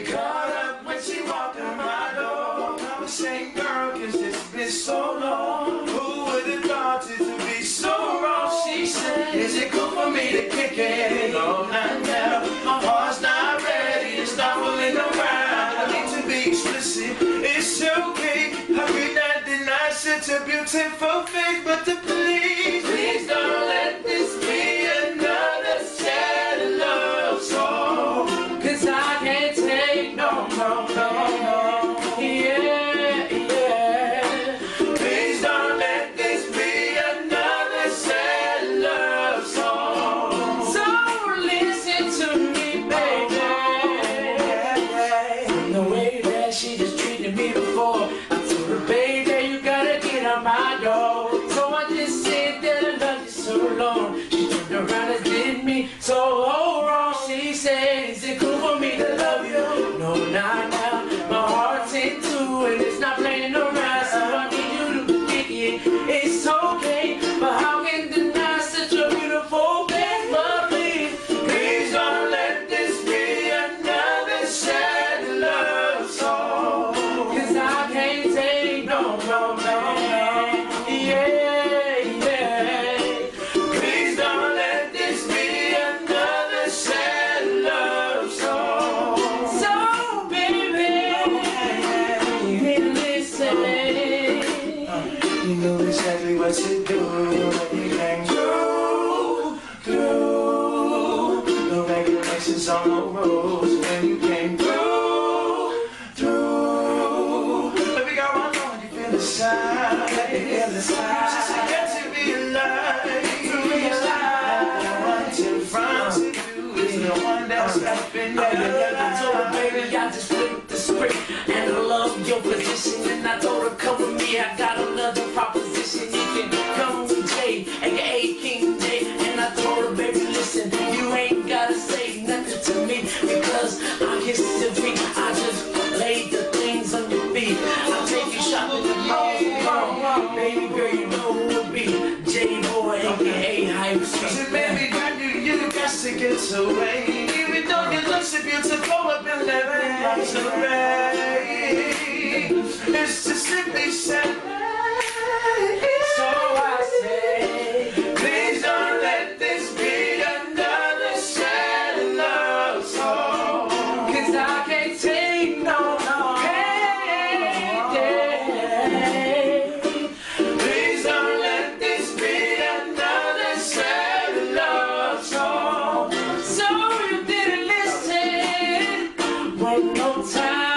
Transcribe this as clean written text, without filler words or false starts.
get caught up when she walked out my door. I'm a shame, girl, cause it's been so long. Who would have thought it to be so wrong? She said, is it cool for me to kick it all night now? My heart's not ready to start fooling around. I need to be explicit, it's okay. I could not deny such a beautiful face, but to please don't let this be another sad love song. Cause I can't take no, yeah, yeah. Please don't let this be another sad love song. So listen to me, baby. The way that she just treated me before, I told her, baby, you gotta get out my door. So I just said that I loved you so long. She turned around and did me so wrong. She said, is it cool for me to love you? No, not now. My heart's in two and it's not playing around. So I need you to kick it. It's okay, but how can deny such a beautiful face? But please don't let this be another sad love song. Cause I can't take no, yeah, yeah. Please don't let this be another sad love song. So baby, you need to listen. You know exactly what to do when you came through. No regulations on the rules when you came through. Baby, got one on you feel the side. Just got to be alive. To realize what to do is the one that's happening. I told her, baby, I just flipped the script and I love your position. And I told her, come with me, I got another proposition. You can come with Jay, aka King J. And I told her, baby, listen, you ain't gotta say nothing to me because I'm history. I just laid the things on your feet. I'll take you shopping at mall. Baby girl, you know who it be. J-Boy, aka Hype Street. So baby girl, you got to get away. Even though you look so beautiful up in living lights array. It's just simply sad. So I say, please don't let this be another sad love song. Cause I can't take no, hey, please don't let this be another sad love song. So you didn't listen one more time.